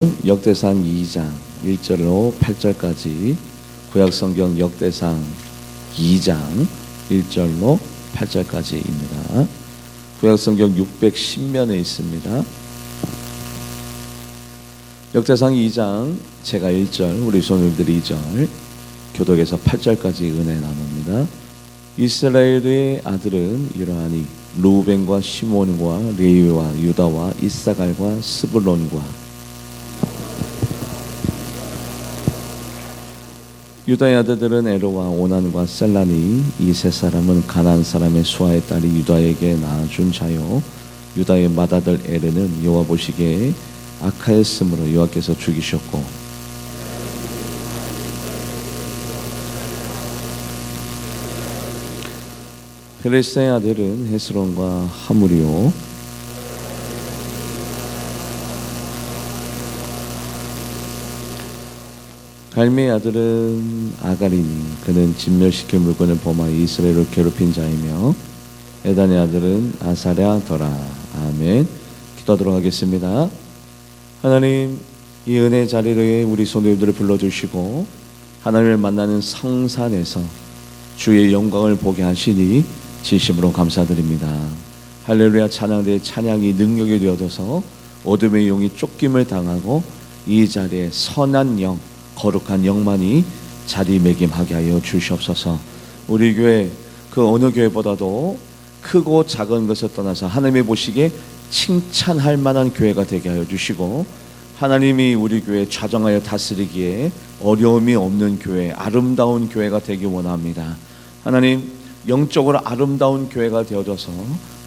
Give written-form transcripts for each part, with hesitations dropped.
역대상 2장 1절로 8절까지 구약성경 역대상 2장 1절로 8절까지입니다. 구약성경 610면에 있습니다. 역대상 2장 제가 1절, 우리 손님들이 2절, 교독에서 8절까지 은혜 나눕니다. 이스라엘의 아들은 이러하니 루벤과 시몬과 레위와 유다와 이사갈과 스불론과 유다의 아들들은 에로와 오난과 셀라니. 이 세 사람은 가나안 사람의 수아의 딸이 유다에게 낳아준 자요, 유다의 맏아들 에르는 여호와 보시기에 악하였으므로 여호와께서 죽이셨고, 페레스의 아들은 헤스론과 하물이요, 갈미의 아들은 아가리니. 그는 진멸시킬 물건을 범하여 이스라엘을 괴롭힌 자이며, 에단의 아들은 아사랴더라. 아멘. 기도하도록 하겠습니다. 하나님, 이 은혜 자리에 우리 성도님들을 불러주시고 하나님을 만나는 성산에서 주의 영광을 보게 하시니 진심으로 감사드립니다. 할렐루야. 찬양대의 찬양이 능력이 되어져서 어둠의 영이 쫓김을 당하고 이 자리에 선한 영, 거룩한 영만이 자리매김하게 하여 주시옵소서. 우리 교회 그 어느 교회보다도 크고 작은 것을 떠나서 하나님이 보시기에 칭찬할 만한 교회가 되게 하여 주시고, 하나님이 우리 교회 좌정하여 다스리기에 어려움이 없는 교회, 아름다운 교회가 되기 원합니다. 하나님, 영적으로 아름다운 교회가 되어져서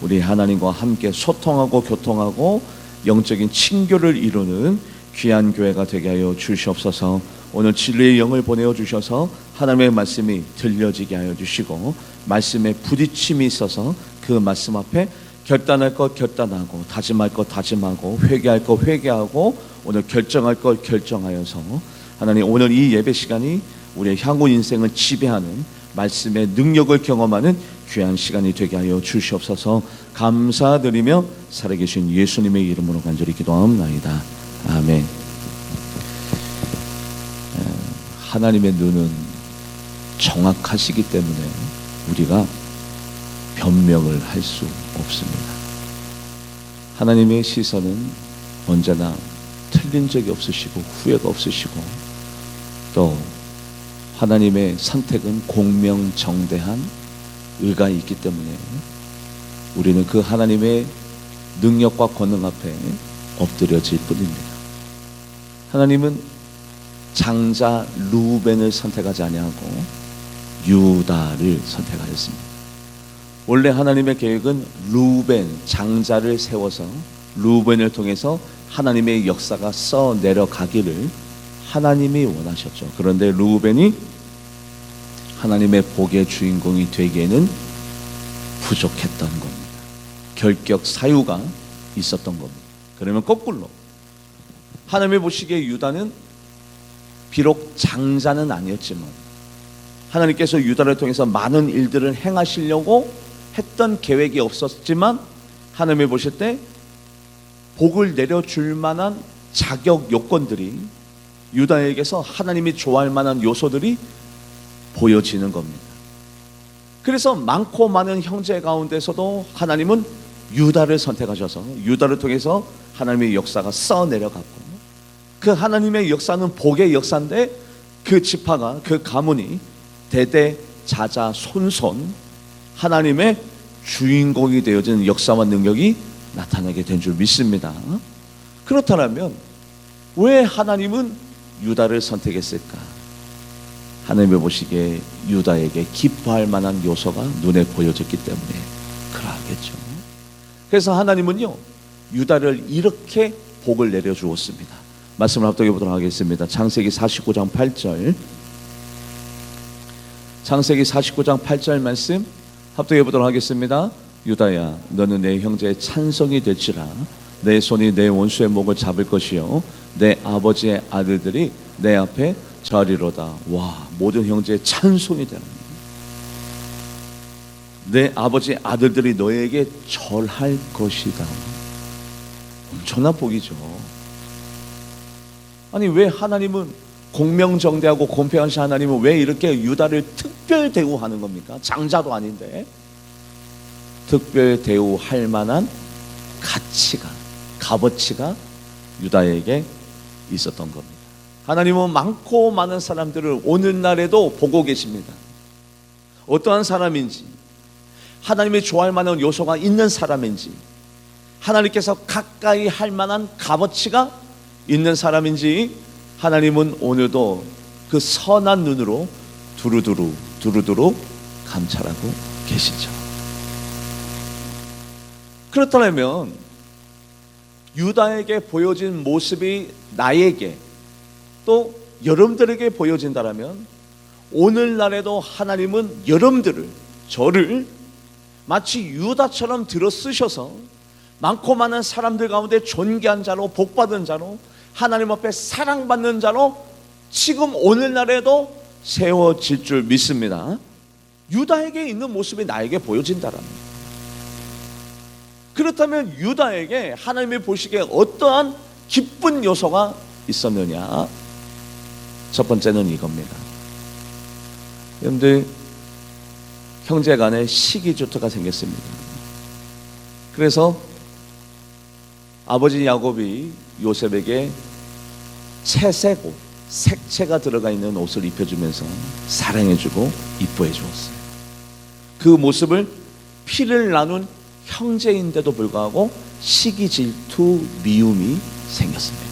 우리 하나님과 함께 소통하고 교통하고 영적인 친교를 이루는 귀한 교회가 되게 하여 주시옵소서. 오늘 진리의 영을 보내어 주셔서 하나님의 말씀이 들려지게 하여 주시고, 말씀에 부딪힘이 있어서 그 말씀 앞에 결단할 것 결단하고, 다짐할 것 다짐하고, 회개할 것 회개하고, 오늘 결정할 것 결정하여서 하나님, 오늘 이 예배 시간이 우리의 향후 인생을 지배하는 말씀의 능력을 경험하는 귀한 시간이 되게 하여 주시옵소서. 감사드리며 살아계신 예수님의 이름으로 간절히 기도하옵나이다. 아멘. 하나님의 눈은 정확하시기 때문에 우리가 변명을 할 수 없습니다. 하나님의 시선은 언제나 틀린 적이 없으시고 후회가 없으시고, 또 하나님의 선택은 공명정대한 의가 있기 때문에 우리는 그 하나님의 능력과 권능 앞에 엎드려질 뿐입니다. 하나님은 장자 루벤을 선택하지 아니하고 유다를 선택하였습니다. 원래 하나님의 계획은 루벤 장자를 세워서 루벤을 통해서 하나님의 역사가 써 내려가기를 하나님이 원하셨죠. 그런데 루벤이 하나님의 복의 주인공이 되기에는 부족했던 겁니다. 결격 사유가 있었던 겁니다. 그러면 거꾸로 하나님이 보시기에 유다는 비록 장자는 아니었지만 하나님께서 유다를 통해서 많은 일들을 행하시려고 했던 계획이 없었지만, 하나님이 보실 때 복을 내려줄 만한 자격 요건들이, 유다에게서 하나님이 좋아할 만한 요소들이 보여지는 겁니다. 그래서 많고 많은 형제 가운데서도 하나님은 유다를 선택하셔서 유다를 통해서 하나님의 역사가 써내려갔고, 그 하나님의 역사는 복의 역사인데 그 지파가, 그 가문이 대대 자자 손손 하나님의 주인공이 되어진 역사와 능력이 나타나게 된 줄 믿습니다. 그렇다면 왜 하나님은 유다를 선택했을까? 하나님이 보시기에 유다에게 기뻐할 만한 요소가 눈에 보여졌기 때문에 그러하겠죠. 그래서 하나님은요, 유다를 이렇게 복을 내려주었습니다. 말씀을 합독해 보도록 하겠습니다. 창세기 49장 8절, 창세기 49장 8절 말씀 합독해 보도록 하겠습니다. 유다야, 너는 내 형제의 찬송이 될지라. 내 손이 내 원수의 목을 잡을 것이요, 내 아버지의 아들들이 내 앞에 절이로다. 와, 모든 형제의 찬송이 되는, 내 아버지의 아들들이 너에게 절할 것이다. 엄청난 복이죠. 아니 왜 하나님은 공명정대하고 공평하신 하나님은 왜 이렇게 유다를 특별 대우하는 겁니까? 장자도 아닌데. 특별 대우할 만한 가치가, 값어치가 유다에게 있었던 겁니다. 하나님은 많고 많은 사람들을 오늘날에도 보고 계십니다. 어떠한 사람인지, 하나님이 좋아할 만한 요소가 있는 사람인지, 하나님께서 가까이 할 만한 값어치가 있는 사람인지 하나님은 오늘도 그 선한 눈으로 두루두루 감찰하고 계시죠. 그렇다면 유다에게 보여진 모습이 나에게 또 여러분들에게 보여진다면 오늘날에도 하나님은 여러분들을, 저를 마치 유다처럼 들어 쓰셔서 많고 많은 사람들 가운데 존귀한 자로, 복받은 자로, 하나님 앞에 사랑받는 자로 지금 오늘날에도 세워질 줄 믿습니다. 유다에게 있는 모습이 나에게 보여진다라는, 그렇다면 유다에게 하나님이 보시기에 어떠한 기쁜 요소가 있었느냐? 첫 번째는 이겁니다. 여러분들, 형제 간에 시기주투가 생겼습니다. 그래서 아버지 야곱이 요셉에게 채색 옷, 색채가 들어가 있는 옷을 입혀주면서 사랑해주고 이뻐해 주었어요. 그 모습을 피를 나눈 형제인데도 불구하고 시기, 질투, 미움이 생겼습니다.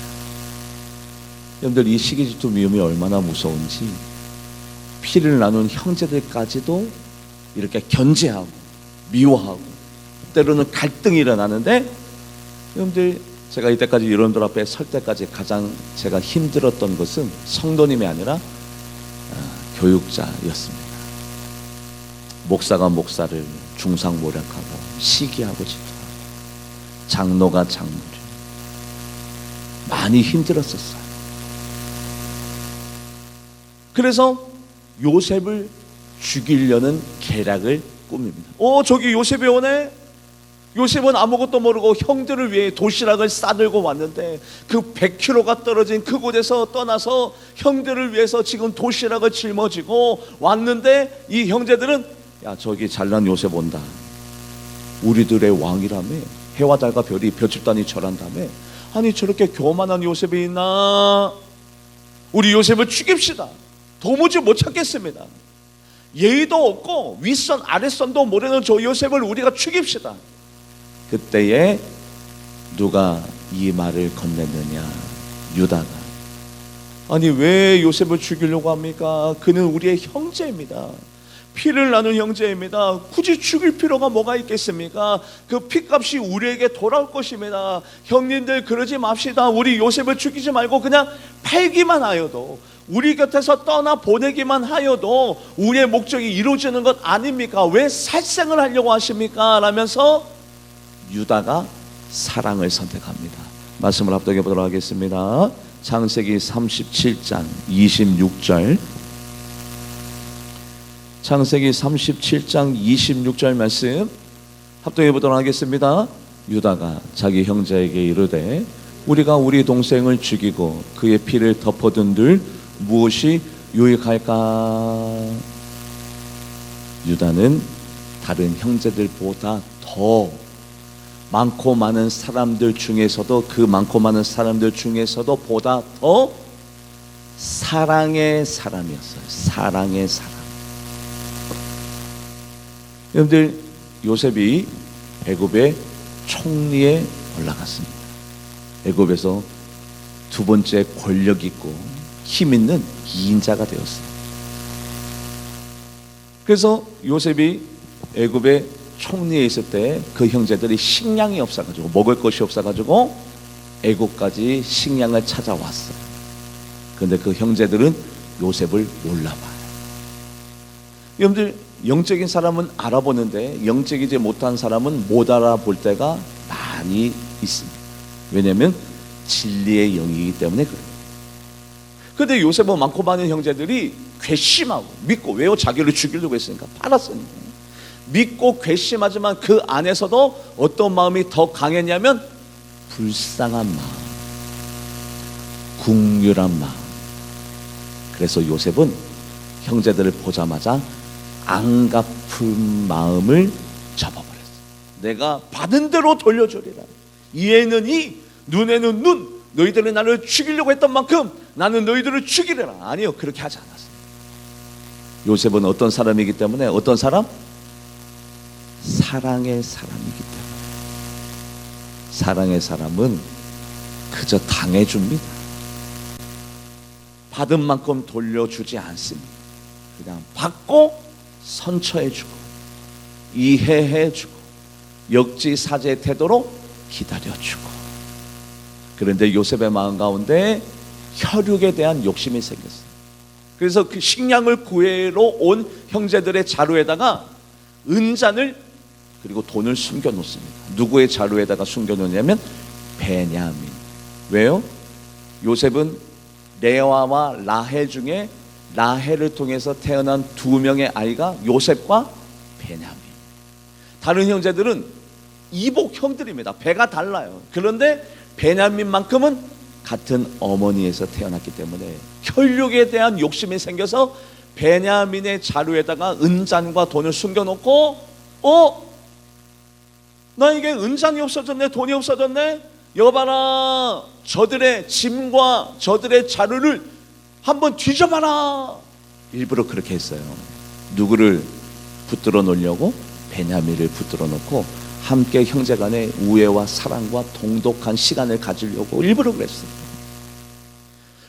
여러분들, 이 시기, 질투, 미움이 얼마나 무서운지 피를 나눈 형제들까지도 이렇게 견제하고 미워하고 때로는 갈등이 일어나는데, 여러분들, 제가 이때까지 여러분들 앞에 설 때까지 가장 제가 힘들었던 것은 성도님이 아니라 교육자였습니다. 목사가 목사를 중상모략하고 시기하고 질투하고 장로가 장로를 많이 힘들었었어요. 그래서 요셉을 죽이려는 계략을 꾸밉니다. 저기 요셉이 오네? 요셉은 아무것도 모르고 형들을 위해 도시락을 싸들고 왔는데 그 100km가 떨어진 그곳에서 떠나서 형들을 위해서 지금 도시락을 짊어지고 왔는데, 이 형제들은 야, 저기 잘난 요셉 온다, 우리들의 왕이라며, 해와 달과 별이 별집단이 절한다며, 아니 저렇게 교만한 요셉이 있나, 우리 요셉을 죽입시다, 도무지 못 찾겠습니다, 예의도 없고 윗선 아랫선도 모르는 저 요셉을 우리가 죽입시다. 그때에 누가 이 말을 건넸느냐? 유다가. 아니 왜 요셉을 죽이려고 합니까? 그는 우리의 형제입니다. 피를 나눈 형제입니다. 굳이 죽일 필요가 뭐가 있겠습니까? 그 피값이 우리에게 돌아올 것입니다. 형님들 그러지 맙시다. 우리 요셉을 죽이지 말고 그냥 팔기만 하여도, 우리 곁에서 떠나 보내기만 하여도 우리의 목적이 이루어지는 것 아닙니까? 왜 살생을 하려고 하십니까? 라면서 유다가 사랑을 선택합니다. 말씀을 합독해 보도록 하겠습니다. 창세기 37장 26절, 창세기 37장 26절 말씀 합독해 보도록 하겠습니다. 유다가 자기 형제에게 이르되 우리가 우리 동생을 죽이고 그의 피를 덮어둔들 무엇이 유익할까? 유다는 다른 형제들보다 더 많고 많은 사람들 중에서도, 그 많고 많은 사람들 중에서도 보다 더 사랑의 사람이었어요. 사랑의 사람. 여러분들, 요셉이 애굽의 총리에 올라갔습니다. 애굽에서 두 번째 권력 있고 힘 있는 2인자가 되었어요. 그래서 요셉이 애굽의 총리에 있을 때 그 형제들이 식량이 없어가지고, 먹을 것이 없어가지고 애굽까지 식량을 찾아왔어요. 그런데 그 형제들은 요셉을 몰라봐요. 여러분들, 영적인 사람은 알아보는데 영적이지 못한 사람은 못 알아볼 때가 많이 있습니다. 왜냐하면 진리의 영이기 때문에 그래요. 그런데 요셉은 많고 많은 형제들이 괘씸하고 믿고, 왜요? 자기를 죽이려고 했으니까, 팔았으니까. 믿고 괘씸하지만 그 안에서도 어떤 마음이 더 강했냐면 불쌍한 마음, 국률한 마음. 그래서 요셉은 형제들을 보자마자 안 갚은 마음을 접어버렸어. 내가 받은 대로 돌려주리라. 이에는 이, 눈에는 눈. 너희들이 나를 죽이려고 했던 만큼 나는 너희들을 죽이리라. 아니요, 그렇게 하지 않았어요. 요셉은 어떤 사람이기 때문에, 어떤 사람? 사랑의 사람이기 때문에. 사랑의 사람은 그저 당해줍니다. 받은 만큼 돌려주지 않습니다. 그냥 받고 선처해주고 이해해주고 역지사지의 태도로 기다려주고. 그런데 요셉의 마음 가운데 혈육에 대한 욕심이 생겼어요. 그래서 그 식량을 구해러 온 형제들의 자루에다가 은잔을 그리고 돈을 숨겨 놓습니다. 누구의 자루에다가 숨겨 놓냐면 베냐민. 왜요? 요셉은 레아와 라헬 중에 라헬을 통해서 태어난 두 명의 아이가 요셉과 베냐민. 다른 형제들은 이복 형들입니다. 배가 달라요. 그런데 베냐민만큼은 같은 어머니에서 태어났기 때문에 혈육에 대한 욕심이 생겨서 베냐민의 자루에다가 은잔과 돈을 숨겨놓고, 나에게 은잔이 없어졌네, 돈이 없어졌네. 여봐라, 저들의 짐과 저들의 자루를 한번 뒤져봐라. 일부러 그렇게 했어요. 누구를 붙들어 놓으려고? 베냐민을 붙들어 놓고 함께 형제간의 우애와 사랑과 동독한 시간을 가지려고 일부러 그랬어요.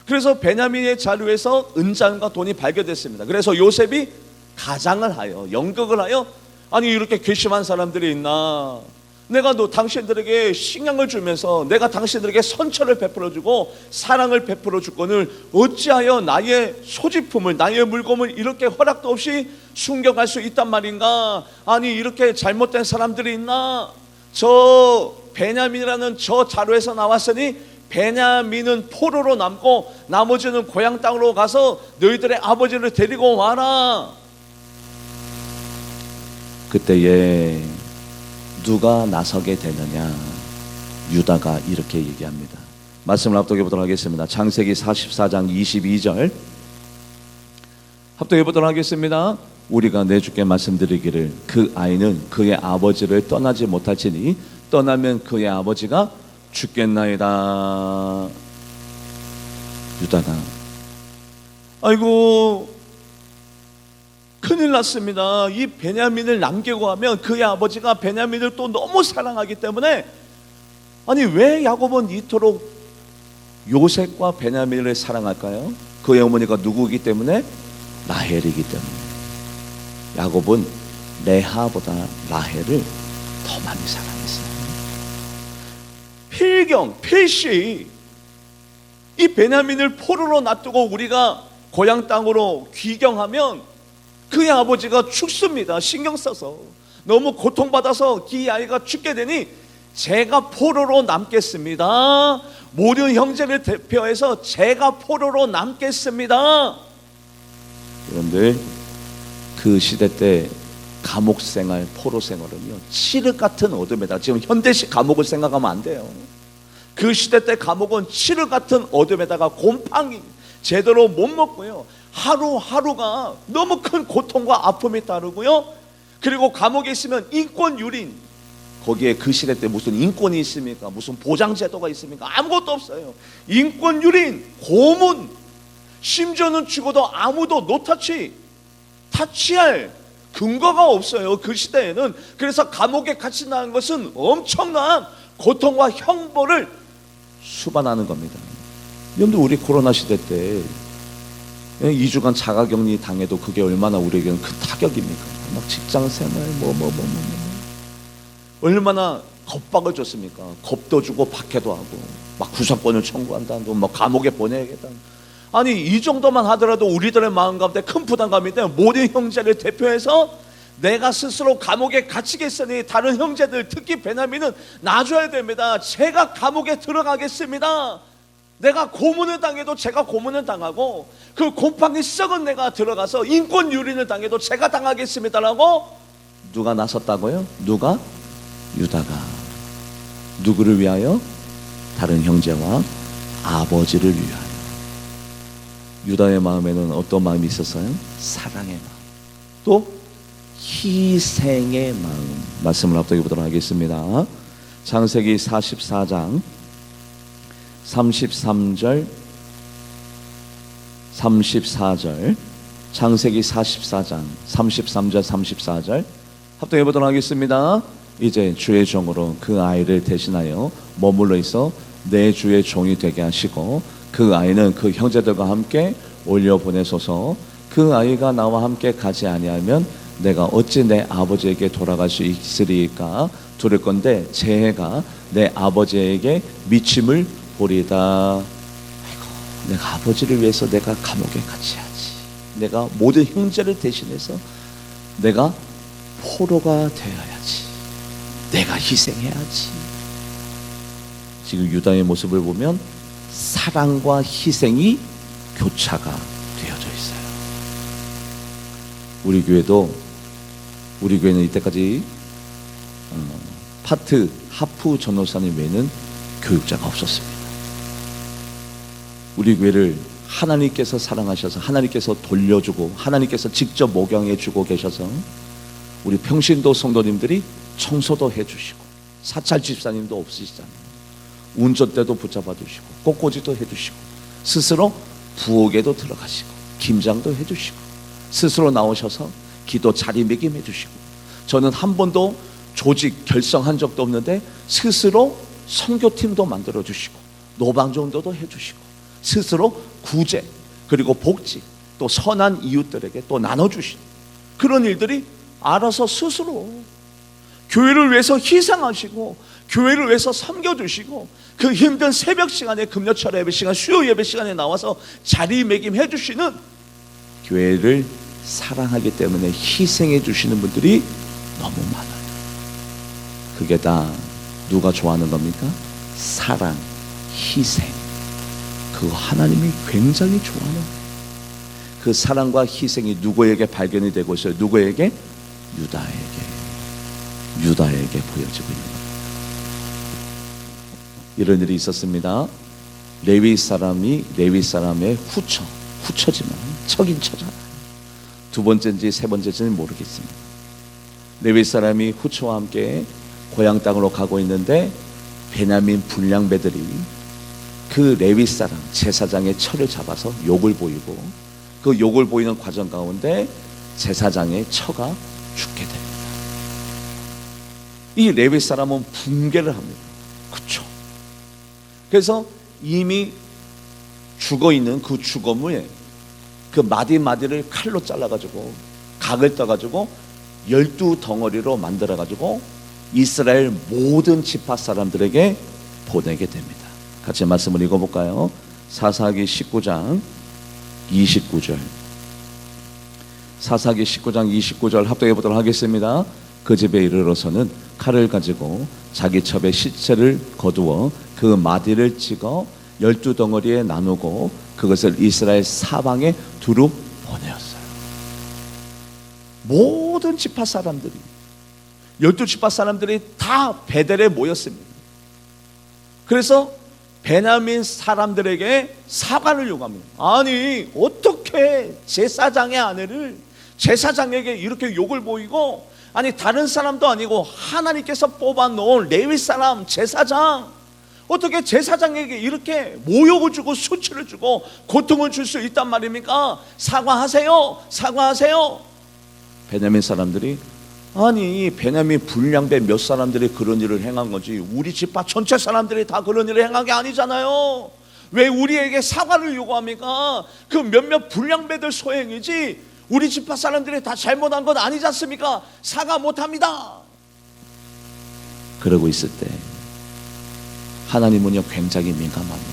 그래서 베냐민의 자루에서 은잔과 돈이 발견됐습니다. 그래서 요셉이 가장을 하여, 연극을 하여, 아니 이렇게 괘씸한 사람들이 있나? 내가 당신들에게 식량을 주면서 내가 당신들에게 선처를 베풀어주고 사랑을 베풀어 주거늘 어찌하여 나의 소지품을, 나의 물건을 이렇게 허락도 없이 숨겨갈 수 있단 말인가? 아니 이렇게 잘못된 사람들이 있나? 저 베냐민이라는 저 자루에서 나왔으니 베냐민은 포로로 남고 나머지는 고향 땅으로 가서 너희들의 아버지를 데리고 와라. 그때에 누가 나서게 되느냐? 유다가 이렇게 얘기합니다. 말씀을 합독해 보도록 하겠습니다. 창세기 44장 22절 합독해 보도록 하겠습니다. 우리가 내 주께 말씀드리기를 그 아이는 그의 아버지를 떠나지 못할지니 떠나면 그의 아버지가 죽겠나이다. 유다가 아이고 큰일 났습니다. 이 베냐민을 남기고 하면 그의 아버지가 베냐민을 또 너무 사랑하기 때문에, 아니 왜 야곱은 이토록 요셉과 베냐민을 사랑할까요? 그의 어머니가 누구이기 때문에? 라헬이기 때문에. 야곱은 레아보다 라헬을 더 많이 사랑했어요. 필시 이 베냐민을 포로로 놔두고 우리가 고향 땅으로 귀경하면 그의 아버지가 죽습니다. 신경 써서 너무 고통받아서 이 아이가 죽게 되니 제가 포로로 남겠습니다. 모든 형제를 대표해서 제가 포로로 남겠습니다. 그런데 그 시대 때 감옥 생활, 포로 생활은요 칠흑 같은 어둠에다, 지금 현대식 감옥을 생각하면 안 돼요. 그 시대 때 감옥은 칠흑 같은 어둠에다가 곰팡이 제대로 못 먹고요, 하루하루가 너무 큰 고통과 아픔이 따르고요, 그리고 감옥에 있으면 인권유린, 거기에 그 시대 때 무슨 인권이 있습니까? 무슨 보장제도가 있습니까? 아무것도 없어요. 인권유린, 고문, 심지어는 죽어도 아무도 타치할 근거가 없어요. 그 시대에는. 그래서 감옥에 갇힌다는 것은 엄청난 고통과 형벌을 수반하는 겁니다. 여러분들 우리 코로나 시대 때 2주간 자가격리 당해도 그게 얼마나 우리에게는 큰 타격입니까? 막 직장생활 얼마나 겁박을 줬습니까? 겁도 주고 박해도 하고 막 구속권을 청구한다고 막 감옥에 보내야겠다. 아니 이 정도만 하더라도 우리들의 마음 가운데 큰 부담감이 있는데, 모든 형제를 대표해서 내가 스스로 감옥에 갇히겠으니 다른 형제들, 특히 베냐민은 놔줘야 됩니다. 제가 감옥에 들어가겠습니다. 내가 고문을 당해도 제가 고문을 당하고 그 곰팡이 썩은 내가 들어가서 인권 유린을 당해도 제가 당하겠습니다라고 누가 나섰다고요? 누가? 유다가. 누구를 위하여? 다른 형제와 아버지를 위하여. 유다의 마음에는 어떤 마음이 있었어요? 사랑의 마음, 또 희생의 마음. 말씀을 합독해 보도록 하겠습니다. 창세기 44장 33절 34절, 창세기 44장 33절 34절 합독해 보도록 하겠습니다. 이제 주의 종으로 그 아이를 대신하여 머물러 있어 내 주의 종이 되게 하시고 그 아이는 그 형제들과 함께 올려 보내소서. 그 아이가 나와 함께 가지 아니하면 내가 어찌 내 아버지에게 돌아갈 수 있으리까 두를 건데 재해가 내 아버지에게 미침을 보리다. 아이고, 내가 아버지를 위해서 내가 감옥에 갇혀야지. 내가 모든 형제를 대신해서 내가 포로가 되어야지. 내가 희생해야지. 지금 유다의 모습을 보면 사랑과 희생이 교차가 되어져 있어요. 우리 교회는 이때까지 파트 하프 전도사님 외에는 교육자가 없었습니다. 우리 교회를 하나님께서 사랑하셔서 하나님께서 돌려주고 하나님께서 직접 목양해 주고 계셔서 우리 평신도 성도님들이 청소도 해주시고 사찰 집사님도 없으시잖아요. 운전대도 붙잡아 주시고 꽃꽂이도 해주시고 스스로 부엌에도 들어가시고 김장도 해주시고 스스로 나오셔서 기도 자리매김 해주시고, 저는 한 번도 조직 결성한 적도 없는데 스스로 선교팀도 만들어 주시고 노방정도도 해주시고 스스로 구제 그리고 복지 또 선한 이웃들에게 또 나눠주신 그런 일들이 알아서 스스로 교회를 위해서 희생하시고 교회를 위해서 섬겨주시고 그 힘든 새벽 시간에 금요철 예배 시간 수요 예배 시간에 나와서 자리매김 해주시는, 교회를 사랑하기 때문에 희생해 주시는 분들이 너무 많아요. 그게 다 누가 좋아하는 겁니까? 사랑, 희생. 그거 하나님이 굉장히 좋아하는, 그 사랑과 희생이 누구에게 발견이 되고 있어요? 누구에게? 유다에게 보여지고 있는 겁니다. 이런 일이 있었습니다. 레위 사람의 후처지만 척인 처잖아요. 두 번째인지 세 번째인지는 모르겠습니다. 레위 사람이 후처와 함께 고향 땅으로 가고 있는데 베냐민 불량배들이 그 레위 사람 제사장의 처를 잡아서 욕을 보이고, 그 욕을 보이는 과정 가운데 제사장의 처가 죽게 됩니다. 이 레위 사람은 붕괴를 합니다. 그렇죠. 그래서 이미 죽어있는 그 죽음을 그 마디마디를 칼로 잘라가지고 각을 떠가지고 12덩어리로 만들어가지고 이스라엘 모든 지파 사람들에게 보내게 됩니다. 같이 말씀을 읽어볼까요? 사사기 19장 29절, 사사기 19장 29절 합독해 보도록 하겠습니다. 그 집에 이르러서는 칼을 가지고 자기 첩의 시체를 거두어 그 마디를 찍어 12덩어리에 나누고 그것을 이스라엘 사방에 두루 보내었어요. 모든 지파 사람들이 12지파 사람들이 다 베델에 모였습니다. 그래서 베냐민 사람들에게 사과를 요구합니다. 아니 어떻게 제사장의 아내를 제사장에게 이렇게 욕을 보이고, 아니 다른 사람도 아니고 하나님께서 뽑아놓은 레위 사람 제사장, 어떻게 제사장에게 이렇게 모욕을 주고 수치를 주고 고통을 줄 수 있단 말입니까? 사과하세요, 사과하세요. 베냐민 사람들이, 아니 베냐민 불량배 몇 사람들이 그런 일을 행한 거지 우리 지파 전체 사람들이 다 그런 일을 행한 게 아니잖아요. 왜 우리에게 사과를 요구합니까? 그 몇몇 불량배들 소행이지 우리 지파 사람들이 다 잘못한 건 아니지 않습니까? 사과 못합니다. 그러고 있을 때 하나님은요 굉장히 민감합니다.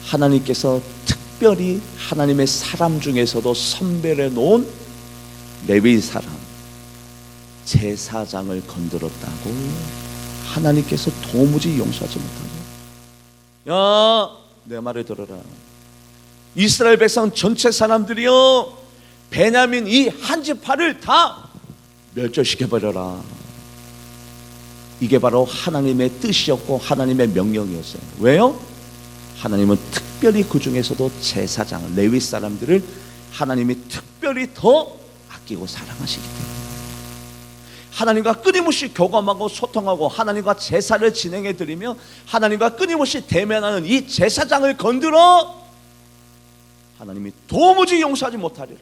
하나님께서 특별히 하나님의 사람 중에서도 선별해 놓은 레위 사람 제사장을 건드렸다고 하나님께서 도무지 용서하지 못하고, 야 내 말을 들어라. 이스라엘 백성 전체 사람들이요 베냐민 이 한 지파를 다 멸절시켜버려라. 이게 바로 하나님의 뜻이었고 하나님의 명령이었어요. 왜요? 하나님은 특별히 그 중에서도 제사장, 레위 사람들을 하나님이 특별히 더 아끼고 사랑하시기 때문에 하나님과 끊임없이 교감하고 소통하고 하나님과 제사를 진행해 드리며 하나님과 끊임없이 대면하는 이 제사장을 건드려 하나님이 도무지 용서하지 못하리라.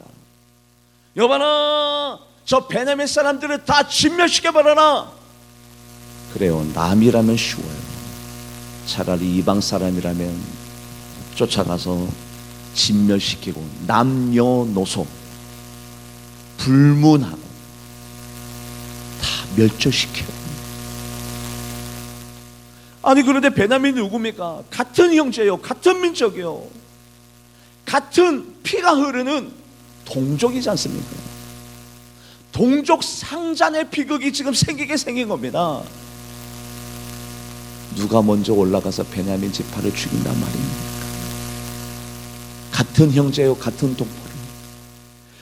여봐라, 저 베냐민 사람들을 다 진멸시켜버려라. 그래요, 남이라면 쉬워요. 차라리 이방 사람이라면 쫓아가서 진멸시키고 남녀노소 불문하고 다 멸절시켜요. 아니 그런데 베냐민이 누굽니까? 같은 형제요, 같은 민족이요, 같은 피가 흐르는 동족이지 않습니까? 동족 상잔의 비극이 지금 생긴 겁니다. 누가 먼저 올라가서 베냐민 지파를 죽인단 말입니까? 같은 형제요, 같은 동포를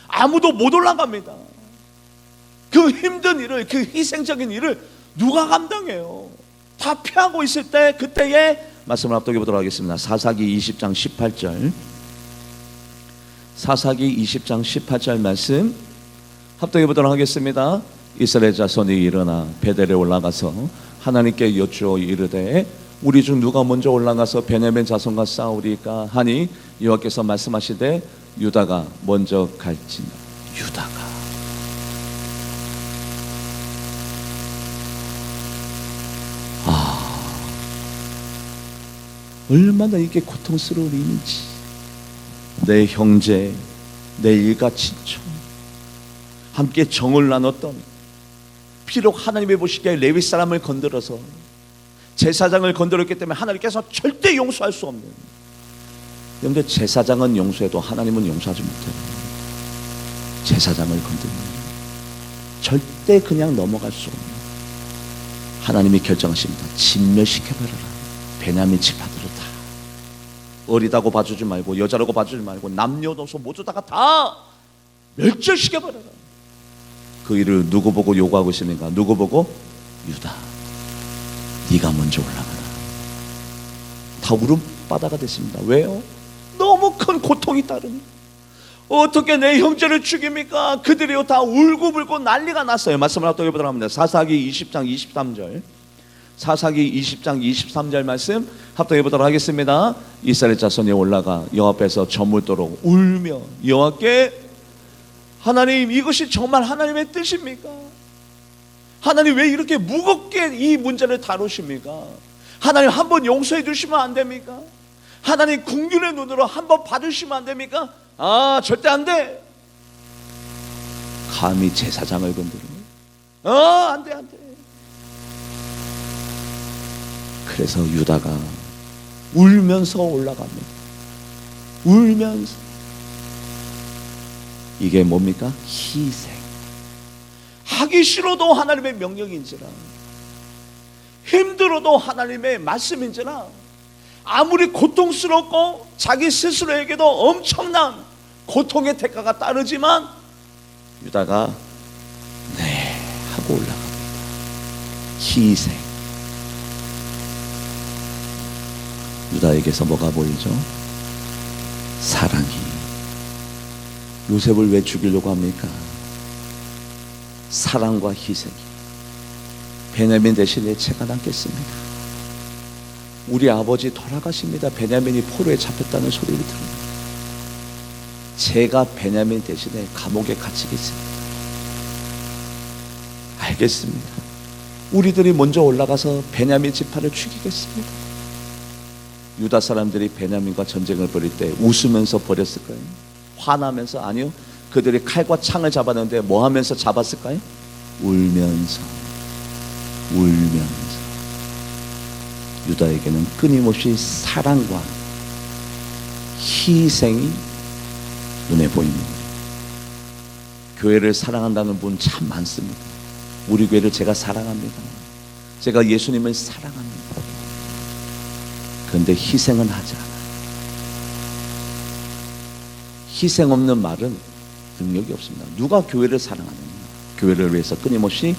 아무도 못 올라갑니다. 그 힘든 일을, 그 희생적인 일을 누가 감당해요? 다 피하고 있을 때 그때의 말씀을 합독해 보도록 하겠습니다. 사사기 20장 18절, 사사기 20장 18절 말씀 합독해 보도록 하겠습니다. 이스라엘 자손이 일어나 베델에 올라가서 하나님께 여쭈어 이르되 우리 중 누가 먼저 올라가서 베냐민 자손과 싸우리까 하니 여호와께서 말씀하시되 유다가 먼저 갈지니라. 유다가 얼마나 이게 고통스러운 일인지. 내 형제, 내 일가 친척, 함께 정을 나눴던, 비록 하나님이 보시기에 레위 사람을 건드려서 제사장을 건드렸기 때문에 하나님께서 절대 용서할 수 없는, 그런데 제사장은 용서해도 하나님은 용서하지 못해요. 제사장을 건드리면 절대 그냥 넘어갈 수 없는, 하나님이 결정하십니다. 진멸시켜버려라. 베냐민 지파들을 다, 어리다고 봐주지 말고 여자라고 봐주지 말고 남녀노소 모두 다 멸절시켜버려라. 그 일을 누구 보고 요구하고 있습니까? 누구 보고? 유다, 네가 먼저 올라가라. 다 울음바다가 됐습니다. 왜요? 너무 큰 고통이 따르니 어떻게 내 형제를 죽입니까? 그들이요 다 울고불고 난리가 났어요. 말씀을 합독해 보도록 합니다. 사사기 20장 23절, 사사기 20장 23절 말씀 합독해 보도록 하겠습니다. 이스라엘 자손이 올라가 여호와 앞에서 저물도록 울며 여호와께, 하나님 이것이 정말 하나님의 뜻입니까? 하나님 왜 이렇게 무겁게 이 문제를 다루십니까? 하나님 한번 용서해 주시면 안 됩니까? 하나님 긍휼의 눈으로 한번 봐주시면 안 됩니까? 아, 절대 안 돼. 감히 제사장을 건드리네. 안 돼, 안 돼. 그래서 유다가 울면서 올라갑니다. 울면서. 이게 뭡니까? 희생. 하기 싫어도 하나님의 명령인지라, 힘들어도 하나님의 말씀인지라, 아무리 고통스럽고 자기 스스로에게도 엄청난 고통의 대가가 따르지만 유다가 네 하고 올라갑니다. 희생. 유다에게서 뭐가 보이죠? 사랑이. 요셉을 왜 죽이려고 합니까? 사랑과 희생이. 베냐민 대신에 제가 남겠습니다. 우리 아버지 돌아가십니다. 베냐민이 포로에 잡혔다는 소리를 들어요. 제가 베냐민 대신에 감옥에 갇히겠습니다. 알겠습니다. 우리들이 먼저 올라가서 베냐민 지파를 죽이겠습니다. 유다 사람들이 베냐민과 전쟁을 벌일 때 웃으면서 벌였을까요? 화나면서? 아니요. 그들이 칼과 창을 잡았는데 뭐 하면서 잡았을까요? 울면서. 울면서. 유다에게는 끊임없이 사랑과 희생이 눈에 보입니다. 교회를 사랑한다는 분 참 많습니다. 우리 교회를 제가 사랑합니다. 제가 예수님을 사랑합니다. 그런데 희생은 하지 않아요. 희생 없는 말은 능력이 없습니다. 누가 교회를 사랑하느냐? 교회를 위해서 끊임없이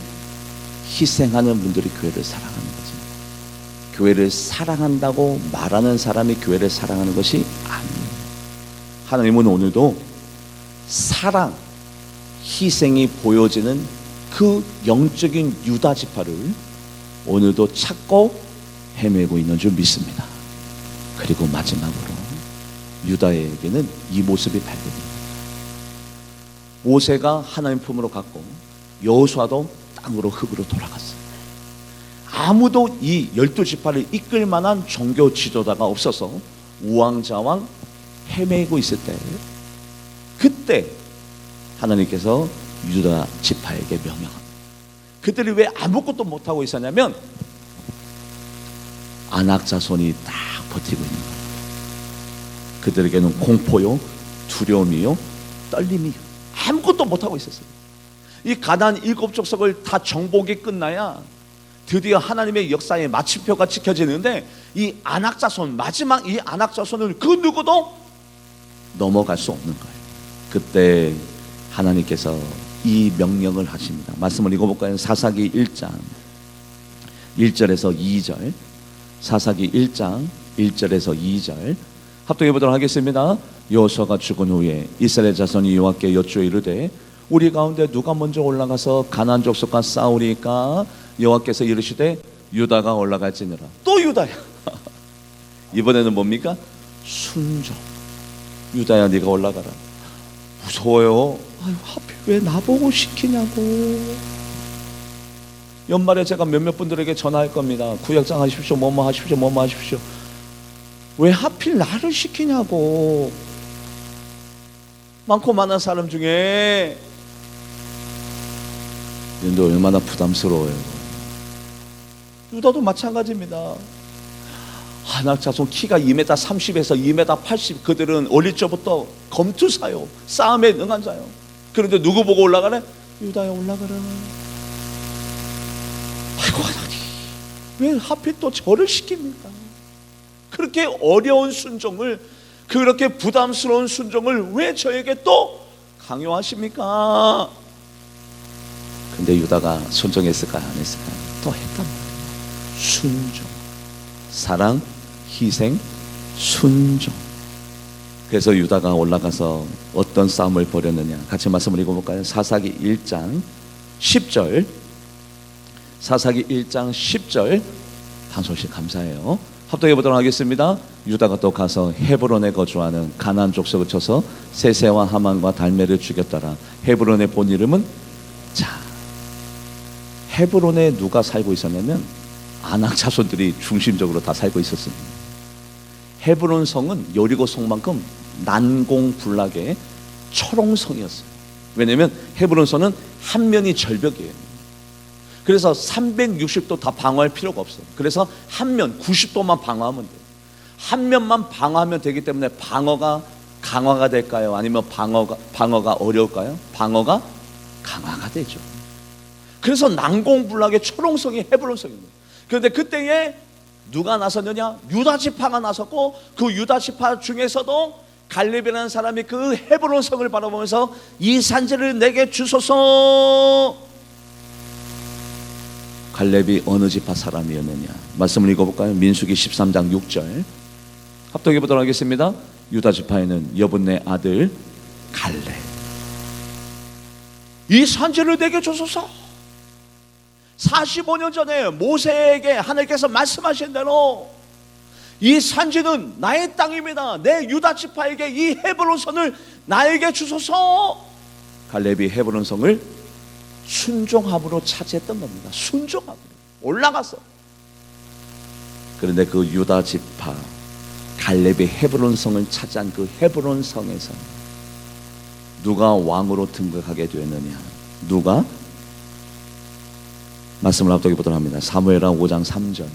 희생하는 분들이 교회를 사랑하는 것입니다. 교회를 사랑한다고 말하는 사람이 교회를 사랑하는 것이 아니에요. 하나님은 오늘도 사랑, 희생이 보여지는 그 영적인 유다 지파를 오늘도 찾고 헤매고 있는 줄 믿습니다. 그리고 마지막으로 유다에게는 이 모습이 발견됩니다. 모세가 하나님 품으로 갔고 여호수아도 땅으로 흙으로 돌아갔어요. 아무도 이 12지파를 이끌 만한 종교 지도자가 없어서 우왕좌왕 헤매고 있을 때, 그때 하나님께서 유다 지파에게 명령합니다. 그들이 왜 아무것도 못하고 있었냐면 아낙 자손이 딱 버티고 있는 거예요. 그들에게는 공포요, 두려움이요, 떨림이요, 아무것도 못하고 있었어요. 이 가나안 7족속을 다 정복이 끝나야 드디어 하나님의 역사의 마침표가 지켜지는데, 이 아낙 자손, 마지막 이 아낙 자손은 그 누구도 넘어갈 수 없는 거예요. 그때 하나님께서 이 명령을 하십니다. 말씀을 읽어볼까요? 사사기 1장 1절에서 2절, 사사기 1장 1절에서 2절 합독해 보도록 하겠습니다. 여호수아가 죽은 후에 이스라엘 자손이 여호와께 여쭈어 이르되 우리 가운데 누가 먼저 올라가서 가나안 족속과 싸우리까? 여호와께서 이르시되 유다가 올라갈지니라. 또 유다야. 이번에는 뭡니까? 순종. 유다야, 네가 올라가라. 무서워요. 아유, 하필 왜 나보고 시키냐고. 연말에 제가 몇몇 분들에게 전화할 겁니다. 구역장 하십시오, 뭐뭐 하십시오, 뭐뭐 하십시오. 왜 하필 나를 시키냐고. 많고 많은 사람 중에 근데 얼마나 부담스러워요. 유다도 마찬가지입니다. 아낙 자손 키가 2m 30에서 2m 80. 그들은 어릴 적부터 검투사요, 싸움에 능한 자요. 그런데 누구 보고 올라가래? 유다야, 올라가라. 아이고, 하나님 왜 하필 또 저를 시킵니까? 그렇게 어려운 순종을, 그렇게 부담스러운 순종을 왜 저에게 또 강요하십니까? 근데 유다가 순종했을까요? 안 했을까요? 또 했단 말이에요. 순종, 사랑, 희생, 순종. 그래서 유다가 올라가서 어떤 싸움을 벌였느냐, 같이 말씀을 읽어볼까요? 사사기 1장 10절, 사사기 1장 10절. 한 소식 감사해요. 합독해 보도록 하겠습니다. 유다가 또 가서 헤브론에 거주하는 가나안 족속을 쳐서 세세와 하만과 달메를 죽였더라. 헤브론의 본 이름은, 자, 헤브론에 누가 살고 있었냐면 아낙 자손들이 중심적으로 다 살고 있었습니다. 헤브론 성은 여리고 성만큼 난공불락의 초롱성이었어요. 왜냐하면 헤브론 성은 한 면이 절벽이에요. 그래서 360도 다 방어할 필요가 없어요. 그래서 한 면 90도만 방어하면 돼요. 한 면만 방어하면 되기 때문에 방어가 강화가 될까요? 아니면 방어가 어려울까요? 방어가 강화가 되죠. 그래서 난공불락의 초롱성이 헤브론성입니다. 그런데 그때에 누가 나섰느냐? 유다 지파가 나섰고, 그 유다 지파 중에서도 갈렙이라는 사람이 그 헤브론 성을 바라보면서 이 산지를 내게 주소서. 갈렙이 어느 지파 사람이었느냐? 말씀을 읽어볼까요? 민수기 13장 6절 합독해 보도록 하겠습니다. 유다 지파에는 여분네 아들 갈렙. 이 산지를 내게 주소서. 45년 전에 모세에게 하나님께서 말씀하신 대로 이 산지는 나의 땅입니다. 내 유다 지파에게 이 헤브론 성을 나에게 주소서. 갈렙이 헤브론 성을 순종함으로 차지했던 겁니다. 순종함으로 올라가서. 그런데 그 유다 지파 갈렙이 헤브론 성을 차지한 그 헤브론 성에서 누가 왕으로 등극하게 되었느냐? 누가? 말씀을 합독해 보도록 합니다. 사무엘하 5장 3절.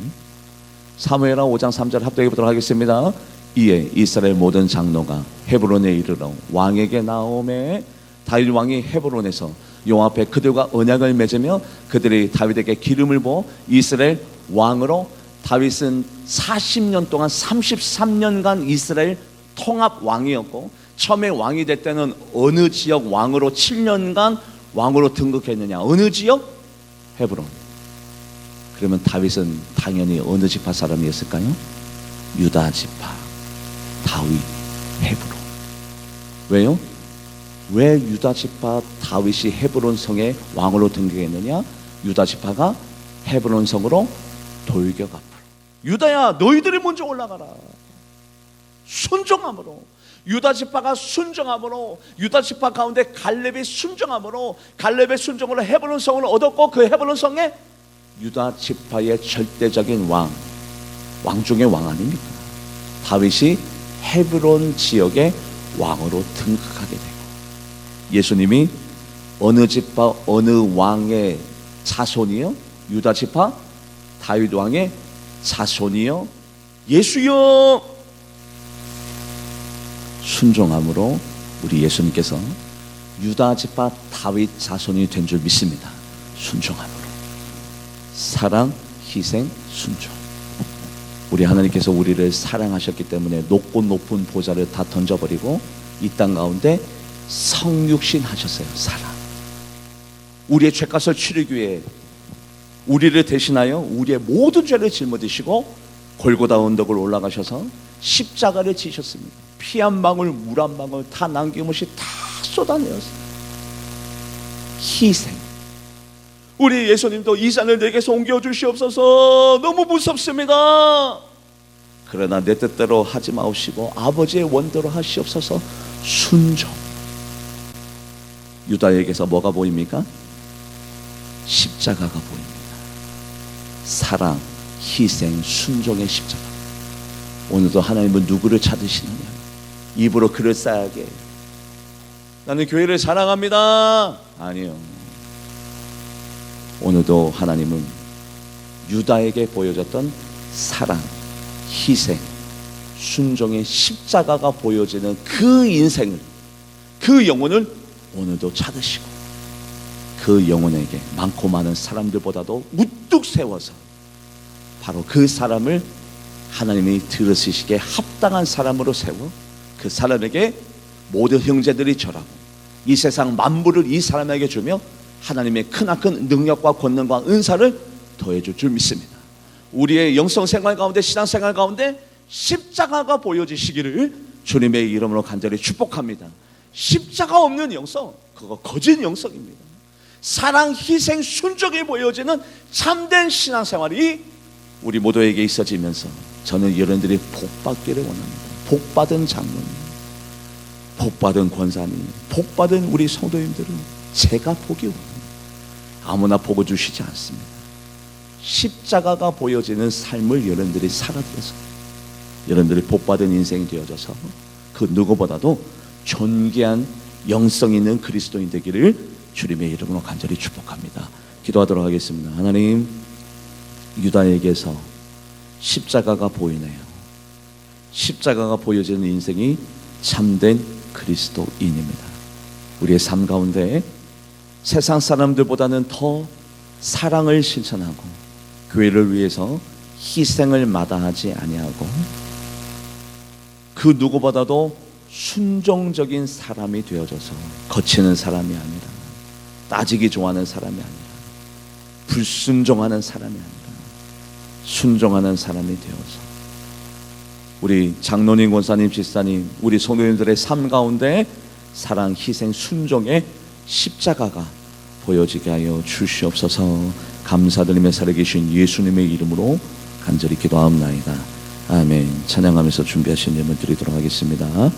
사무엘하 5장 3절 합독해 보도록 하겠습니다. 이에 이스라엘 모든 장로가 헤브론에 이르러 왕에게 나오매 다윗 왕이 헤브론에서 여호와 앞에 그들과 언약을 맺으며 그들이 다윗에게 기름을 부어 이스라엘 왕으로, 다윗은 40년 동안 33년간 이스라엘 통합 왕이었고, 처음에 왕이 될 때는 어느 지역 왕으로 7년간 왕으로 등극했느냐? 어느 지역? 헤브론. 그러면 다윗은 당연히 어느 지파 사람이었을까요? 유다 지파. 다윗, 헤브론. 왜요? 왜 유다 지파 다윗이 헤브론 성의 왕으로 등극했느냐? 유다 지파가 헤브론 성으로 돌격 앞으로. 유다야, 너희들이 먼저 올라가라. 순종함으로. 유다 지파가 순종함으로, 유다 지파 가운데 갈렙이 순종함으로, 갈렙의 순종으로 헤브론 성을 얻었고, 그 헤브론 성에 유다 지파의 절대적인 왕 중의 왕 아닙니까? 다윗이 헤브론 지역의 왕으로 등극하게 되고, 예수님이 어느 지파 어느 왕의 자손이요? 유다 지파 다윗 왕의 자손이요? 예수여. 순종함으로 우리 예수님께서 유다 지파 다윗 자손이 된 줄 믿습니다. 순종함으로. 사랑, 희생, 순종. 우리 하나님께서 우리를 사랑하셨기 때문에 높고 높은 보좌를 다 던져버리고 이 땅 가운데 성육신 하셨어요. 사랑. 우리의 죄값을 치르기 위해 우리를 대신하여 우리의 모든 죄를 짊어지시고 골고다 언덕을 올라가셔서 십자가를 지셨습니다. 피 한 방울 물 한 방울 다 남김없이 다 쏟아내었어요. 희생. 우리 예수님도 이 잔을 내게서 옮겨주시옵소서. 너무 무섭습니다. 그러나 내 뜻대로 하지 마옵시고 아버지의 원대로 하시옵소서. 순종. 유다에게서 뭐가 보입니까? 십자가가 보입니다. 사랑, 희생, 순종의 십자가. 오늘도 하나님은 누구를 찾으시느냐? 입으로 그럴싸하게 나는 교회를 사랑합니다. 아니요. 오늘도 하나님은 유다에게 보여줬던 사랑, 희생, 순종의 십자가가 보여지는 그 인생을, 그 영혼을 오늘도 찾으시고 그 영혼에게 많고 많은 사람들보다도 우뚝 세워서 바로 그 사람을 하나님이 들으시기에 합당한 사람으로 세워 그 사람에게 모든 형제들이 절하고 이 세상 만물을 이 사람에게 주며 하나님의 크나큰 능력과 권능과 은사를 더해줄 줄 믿습니다. 우리의 영성생활 가운데, 신앙생활 가운데 십자가가 보여지시기를 주님의 이름으로 간절히 축복합니다. 십자가 없는 영성, 그거 거짓 영성입니다. 사랑, 희생, 순종이 보여지는 참된 신앙생활이 우리 모두에게 있어지면서 저는 여러분들이 복받기를 원합니다. 복받은 장로님, 복받은 권사님, 복받은 우리 성도님들은 제가 복이 원합니다. 아무나 복을 주시지 않습니다. 십자가가 보여지는 삶을 여러분들이 살아들어서 여러분들이 복받은 인생이 되어져서 그 누구보다도 존귀한 영성 있는 그리스도인 되기를 주님의 이름으로 간절히 축복합니다. 기도하도록 하겠습니다. 하나님, 유다에게서 십자가가 보이네요. 십자가가 보여지는 인생이 참된 그리스도인입니다. 우리의 삶 가운데 세상 사람들보다는 더 사랑을 실천하고 교회를 위해서 희생을 마다하지 아니하고 그 누구보다도 순종적인 사람이 되어져서 거치는 사람이 아니라, 따지기 좋아하는 사람이 아니라, 불순종하는 사람이 아니라 순종하는 사람이 되어서 우리 장로님, 권사님, 집사님, 우리 성도님들의 삶 가운데 사랑, 희생, 순종의 십자가가 보여지게 하여 주시옵소서. 감사드리며 살아계신 예수님의 이름으로 간절히 기도하옵나이다. 아멘. 찬양하면서 준비하신 예물 드리도록 하겠습니다.